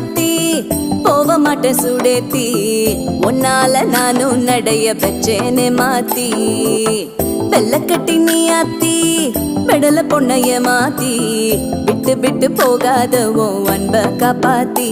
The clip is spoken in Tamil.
மாத்தி போக மாட்டேன் சுடேத்தி உன்னால நானும் நடைய பெச்சேனே மாத்தி வெள்ளக்கட்டி நீ ஆத்தி பெடல பொண்ணைய மாத்தி விட்டு விட்டு போகாத உன் அன்ப காப்பாத்தி